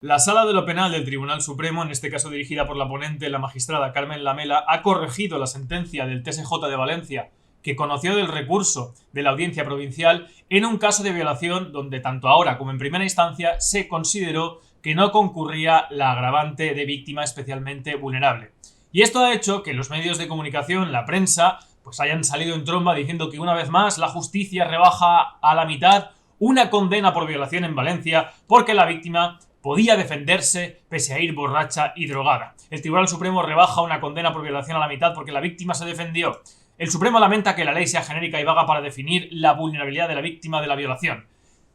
La Sala de lo Penal del Tribunal Supremo, en este caso dirigida por la ponente, la magistrada Carmen Lamela, ha corregido la sentencia del TSJ de Valencia, que conoció del recurso de la Audiencia Provincial en un caso de violación donde tanto ahora como en primera instancia se consideró que no concurría la agravante de víctima especialmente vulnerable. Y esto ha hecho que los medios de comunicación, la prensa, pues hayan salido en tromba diciendo que una vez más la justicia rebaja a la mitad una condena por violación en Valencia porque la víctima podía defenderse pese a ir borracha y drogada. El Tribunal Supremo rebaja una condena por violación a la mitad porque la víctima se defendió. El Supremo lamenta que la ley sea genérica y vaga para definir la vulnerabilidad de la víctima de la violación.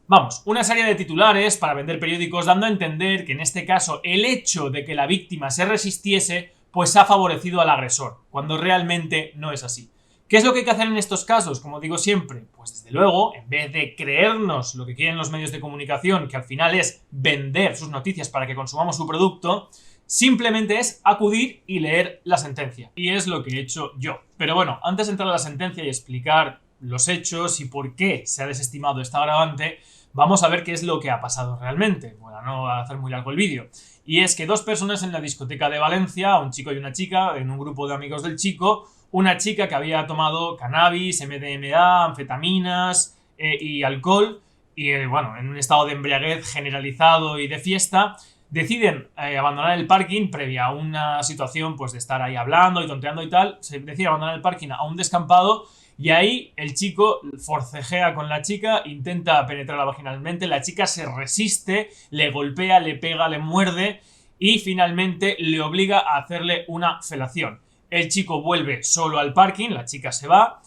Vamos, una serie de titulares para vender periódicos dando a entender que en este caso el hecho de que la víctima se resistiese pues ha favorecido al agresor, cuando realmente no es así. ¿Qué es lo que hay que hacer en estos casos? Como digo siempre, pues desde luego, en vez de creernos lo que quieren los medios de comunicación, que al final es vender sus noticias para que consumamos su producto, simplemente es acudir y leer la sentencia. Y es lo que he hecho yo. Pero bueno, antes de entrar a la sentencia y explicar los hechos y por qué se ha desestimado esta agravante, vamos a ver qué es lo que ha pasado realmente. Bueno, no va a hacer muy largo el vídeo. Y es que dos personas en la discoteca de Valencia, un chico y una chica, en un grupo de amigos del chico, una chica que había tomado cannabis, MDMA, anfetaminas y alcohol, y bueno, en un estado de embriaguez generalizado y de fiesta, deciden abandonar el parking previa a una situación pues de estar ahí hablando y tonteando y tal. Se decide abandonar el parking a un descampado y ahí el chico forcejea con la chica, intenta penetrarla vaginalmente, la chica se resiste, le golpea, le pega, le muerde y finalmente le obliga a hacerle una felación. El chico vuelve solo al parking, la chica se va,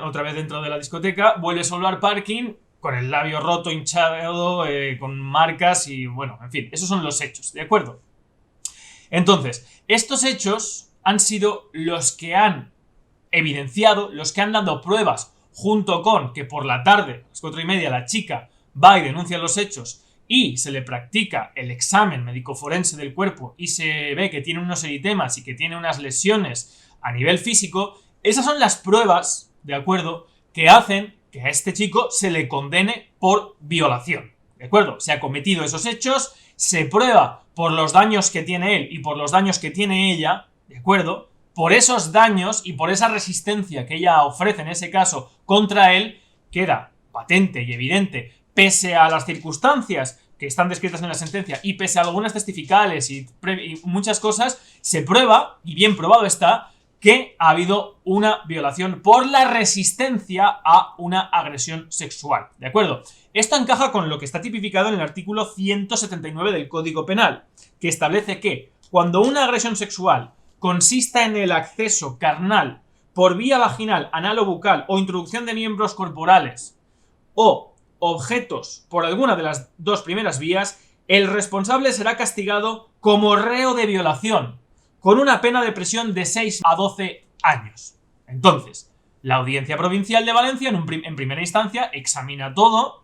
otra vez dentro de la discoteca, vuelve solo al parking con el labio roto, hinchado, con marcas y bueno, en fin, esos son los hechos, ¿de acuerdo? Entonces, estos hechos han sido los que han evidenciado, los que han dado pruebas, junto con que por la tarde, a las 4:30, la chica va y denuncia los hechos y se le practica el examen médico-forense del cuerpo y se ve que tiene unos eritemas y que tiene unas lesiones a nivel físico. Esas son las pruebas, ¿de acuerdo?, que hacen que a este chico se le condene por violación, ¿de acuerdo? Se ha cometido esos hechos, se prueba por los daños que tiene él y por los daños que tiene ella, ¿de acuerdo? Por esos daños y por esa resistencia que ella ofrece en ese caso contra él, queda patente y evidente, pese a las circunstancias que están descritas en la sentencia y pese a algunas testificales y muchas cosas, se prueba, y bien probado está, que ha habido una violación por la resistencia a una agresión sexual, ¿de acuerdo? Esto encaja con lo que está tipificado en el artículo 179 del Código Penal, que establece que cuando una agresión sexual consista en el acceso carnal por vía vaginal, anal o bucal o introducción de miembros corporales o objetos por alguna de las dos primeras vías, el responsable será castigado como reo de violación, con una pena de prisión de 6 a 12 años. Entonces, la Audiencia Provincial de Valencia, en primera instancia, examina todas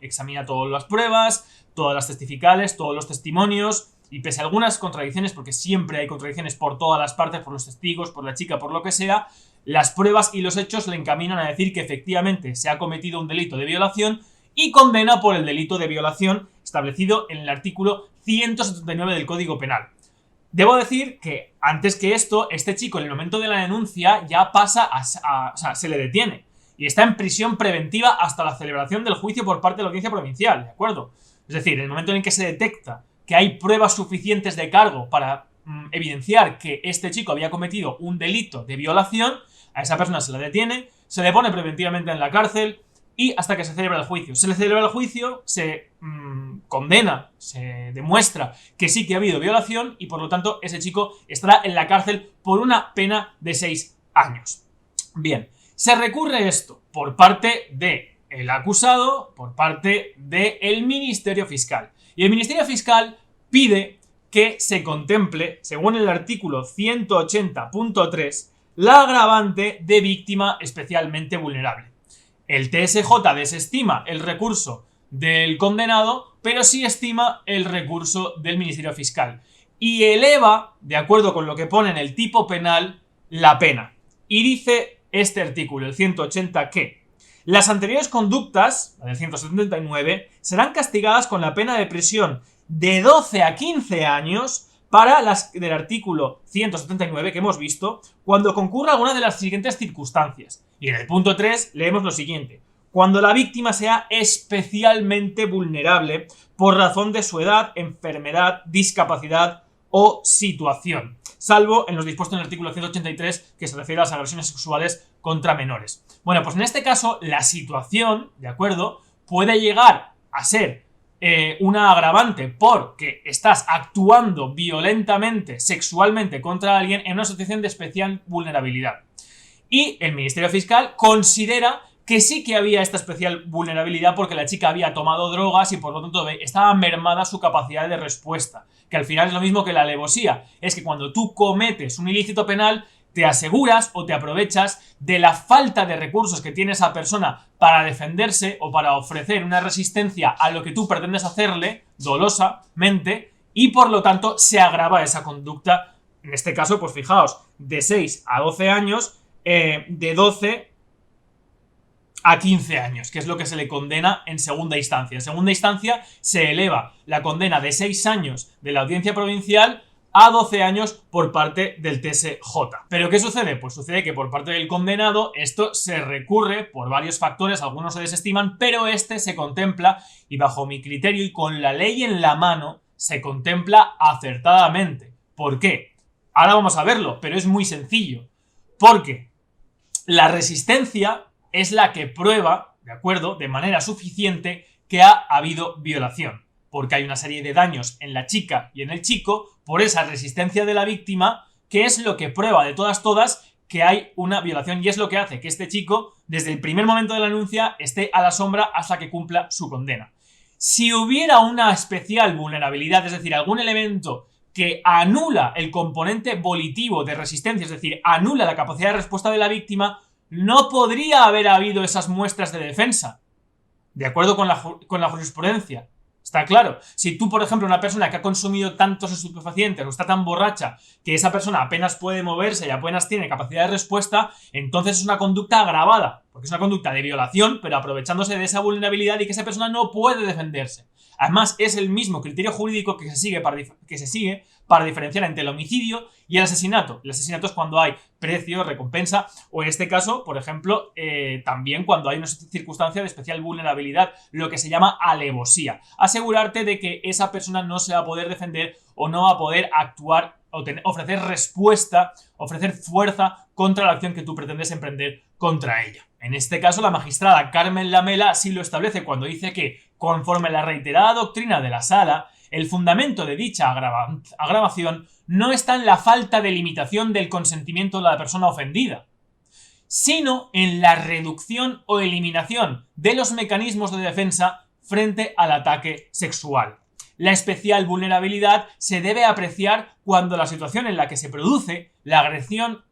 las pruebas, todas las testificales, todos los testimonios, y pese a algunas contradicciones, porque siempre hay contradicciones por todas las partes, por los testigos, por la chica, por lo que sea, las pruebas y los hechos le encaminan a decir que efectivamente se ha cometido un delito de violación y condena por el delito de violación establecido en el artículo 179 del Código Penal. Debo decir que antes que esto, este chico en el momento de la denuncia ya pasa o sea, se le detiene y está en prisión preventiva hasta la celebración del juicio por parte de la Audiencia Provincial, ¿de acuerdo? Es decir, en el momento en que se detecta que hay pruebas suficientes de cargo para evidenciar que este chico había cometido un delito de violación, a esa persona se la detiene, se le pone preventivamente en la cárcel y hasta que se celebra el juicio. Se le celebra el juicio, se condena, se demuestra que sí que ha habido violación y por lo tanto ese chico estará en la cárcel por una pena de 6 años. Bien, se recurre esto por parte del acusado, por parte del Ministerio Fiscal. Y el Ministerio Fiscal pide que se contemple, según el artículo 180.3, la agravante de víctima especialmente vulnerable. El TSJ desestima el recurso del condenado, pero sí estima el recurso del Ministerio Fiscal y eleva, de acuerdo con lo que pone en el tipo penal, la pena. Y dice este artículo, el 180, que las anteriores conductas, la del 179, serán castigadas con la pena de prisión de 12 a 15 años para las del artículo 179 que hemos visto, cuando concurra alguna de las siguientes circunstancias. Y en el punto 3 leemos lo siguiente: cuando la víctima sea especialmente vulnerable por razón de su edad, enfermedad, discapacidad o situación, salvo en los dispuestos en el artículo 183 que se refiere a las agresiones sexuales contra menores. Bueno, pues en este caso la situación, ¿de acuerdo?, puede llegar a ser una agravante porque estás actuando violentamente, sexualmente contra alguien en una situación de especial vulnerabilidad. Y el Ministerio Fiscal considera que sí que había esta especial vulnerabilidad porque la chica había tomado drogas y por lo tanto estaba mermada su capacidad de respuesta, que al final es lo mismo que la alevosía, es que cuando tú cometes un ilícito penal te aseguras o te aprovechas de la falta de recursos que tiene esa persona para defenderse o para ofrecer una resistencia a lo que tú pretendes hacerle dolosamente, y por lo tanto se agrava esa conducta. En este caso, pues fijaos, de 6 a 12 años, de 12 a 15 años, que es lo que se le condena en segunda instancia. En segunda instancia se eleva la condena de 6 años de la Audiencia Provincial a 12 años por parte del TSJ. ¿Pero qué sucede? Pues sucede que por parte del condenado esto se recurre por varios factores, algunos se desestiman, pero este se contempla y bajo mi criterio y con la ley en la mano se contempla acertadamente. ¿Por qué? Ahora vamos a verlo, pero es muy sencillo. Porque la resistencia es la que prueba, ¿de acuerdo?, de manera suficiente que ha habido violación. Porque hay una serie de daños en la chica y en el chico por esa resistencia de la víctima, que es lo que prueba de todas que hay una violación y es lo que hace que este chico, desde el primer momento de la denuncia, esté a la sombra hasta que cumpla su condena. Si hubiera una especial vulnerabilidad, es decir, algún elemento que anula el componente volitivo de resistencia, es decir, anula la capacidad de respuesta de la víctima, no podría haber habido esas muestras de defensa, de acuerdo con la jurisprudencia. Está claro. Si tú, por ejemplo, una persona que ha consumido tantos estupefacientes o está tan borracha que esa persona apenas puede moverse y apenas tiene capacidad de respuesta, entonces es una conducta agravada, porque es una conducta de violación, pero aprovechándose de esa vulnerabilidad y que esa persona no puede defenderse. Además, es el mismo criterio jurídico que se sigue para diferenciar entre el homicidio y el asesinato. El asesinato es cuando hay precio, recompensa, o en este caso, por ejemplo, también cuando hay una circunstancia de especial vulnerabilidad, lo que se llama alevosía. Asegurarte de que esa persona no se va a poder defender o no va a poder actuar o ofrecer respuesta, ofrecer fuerza contra la acción que tú pretendes emprender contra ella. En este caso, la magistrada Carmen Lamela sí lo establece cuando dice que, conforme a la reiterada doctrina de la Sala, el fundamento de dicha agravación no está en la falta de limitación del consentimiento de la persona ofendida, sino en la reducción o eliminación de los mecanismos de defensa frente al ataque sexual. La especial vulnerabilidad se debe apreciar cuando la situación en la que se produce la agresión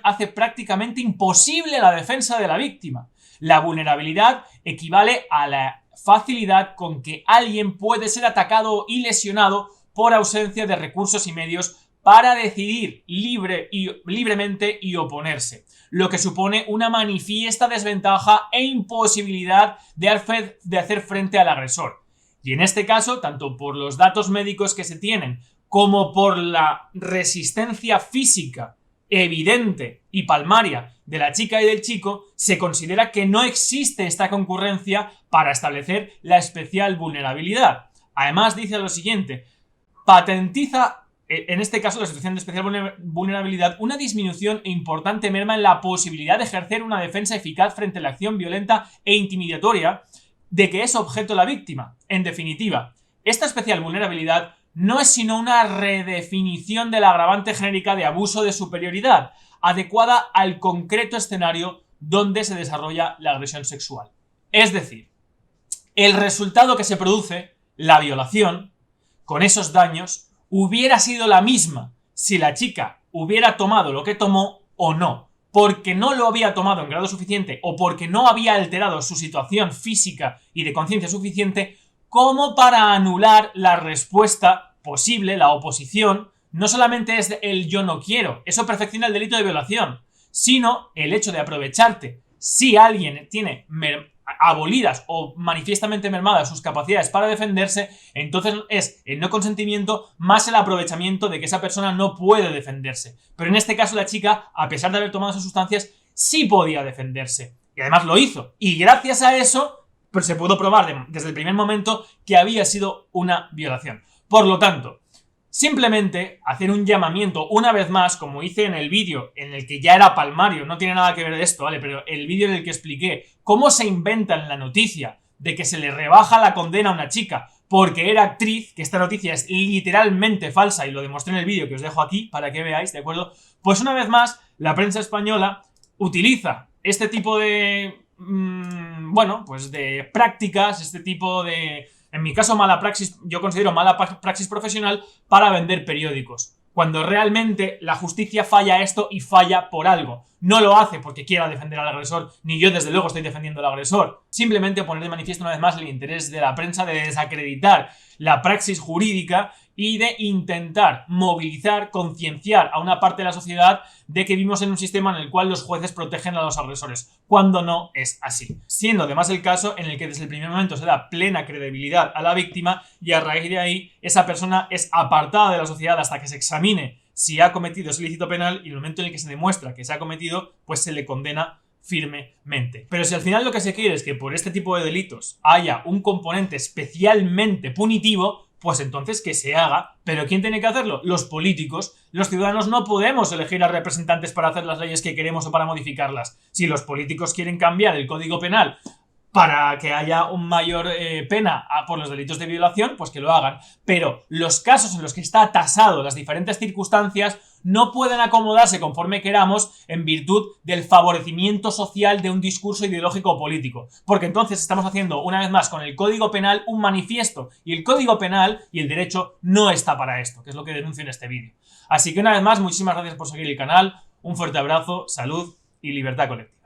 hace prácticamente imposible la defensa de la víctima. La vulnerabilidad equivale a la facilidad con que alguien puede ser atacado y lesionado por ausencia de recursos y medios para decidir libremente y oponerse, lo que supone una manifiesta desventaja e imposibilidad de hacer frente al agresor. Y en este caso, tanto por los datos médicos que se tienen como por la resistencia física evidente y palmaria de la chica y del chico, se considera que no existe esta concurrencia para establecer la especial vulnerabilidad. Además, dice lo siguiente: patentiza, en este caso la situación de especial vulnerabilidad, una disminución e importante merma en la posibilidad de ejercer una defensa eficaz frente a la acción violenta e intimidatoria de que es objeto la víctima. En definitiva, esta especial vulnerabilidad no es sino una redefinición de la agravante genérica de abuso de superioridad, adecuada al concreto escenario donde se desarrolla la agresión sexual. Es decir, el resultado que se produce, la violación, con esos daños, hubiera sido la misma si la chica hubiera tomado lo que tomó o no, porque no lo había tomado en grado suficiente o porque no había alterado su situación física y de conciencia suficiente como para anular la respuesta posible, la oposición. No solamente es el yo no quiero, eso perfecciona el delito de violación, sino el hecho de aprovecharte. Si alguien tiene abolidas o manifiestamente mermadas sus capacidades para defenderse, entonces es el no consentimiento más el aprovechamiento de que esa persona no puede defenderse. Pero en este caso la chica, a pesar de haber tomado esas sustancias, sí podía defenderse. Y además lo hizo. Y gracias a eso, pues se pudo probar desde el primer momento que había sido una violación. Por lo tanto, simplemente hacer un llamamiento una vez más, como hice en el vídeo en el que ya era palmario, no tiene nada que ver de esto, ¿vale? Pero el vídeo en el que expliqué cómo se inventa en la noticia de que se le rebaja la condena a una chica porque era actriz, que esta noticia es literalmente falsa y lo demostré en el vídeo que os dejo aquí para que veáis, ¿de acuerdo? Pues una vez más, la prensa española utiliza este tipo de, bueno, pues de prácticas, este tipo de... En mi caso, mala praxis, yo considero mala praxis profesional para vender periódicos. Cuando realmente la justicia falla esto y falla por algo. No lo hace porque quiera defender al agresor, ni yo desde luego estoy defendiendo al agresor. Simplemente poner de manifiesto una vez más el interés de la prensa de desacreditar la praxis jurídica y de intentar movilizar, concienciar a una parte de la sociedad de que vivimos en un sistema en el cual los jueces protegen a los agresores, cuando no es así. Siendo además el caso en el que desde el primer momento se da plena credibilidad a la víctima y a raíz de ahí esa persona es apartada de la sociedad hasta que se examine si ha cometido ese ilícito penal y en el momento en el que se demuestra que se ha cometido, pues se le condena firmemente. Pero si al final lo que se quiere es que por este tipo de delitos haya un componente especialmente punitivo, pues entonces que se haga. ¿Pero quién tiene que hacerlo? Los políticos. Los ciudadanos no podemos elegir a representantes para hacer las leyes que queremos o para modificarlas. Si los políticos quieren cambiar el Código Penal para que haya un mayor pena por los delitos de violación, pues que lo hagan. Pero los casos en los que está tasado las diferentes circunstancias no pueden acomodarse conforme queramos en virtud del favorecimiento social de un discurso ideológico o político. Porque entonces estamos haciendo, una vez más, con el Código Penal un manifiesto. Y el Código Penal y el derecho no está para esto, que es lo que denuncio en este vídeo. Así que una vez más, muchísimas gracias por seguir el canal. Un fuerte abrazo, salud y libertad colectiva.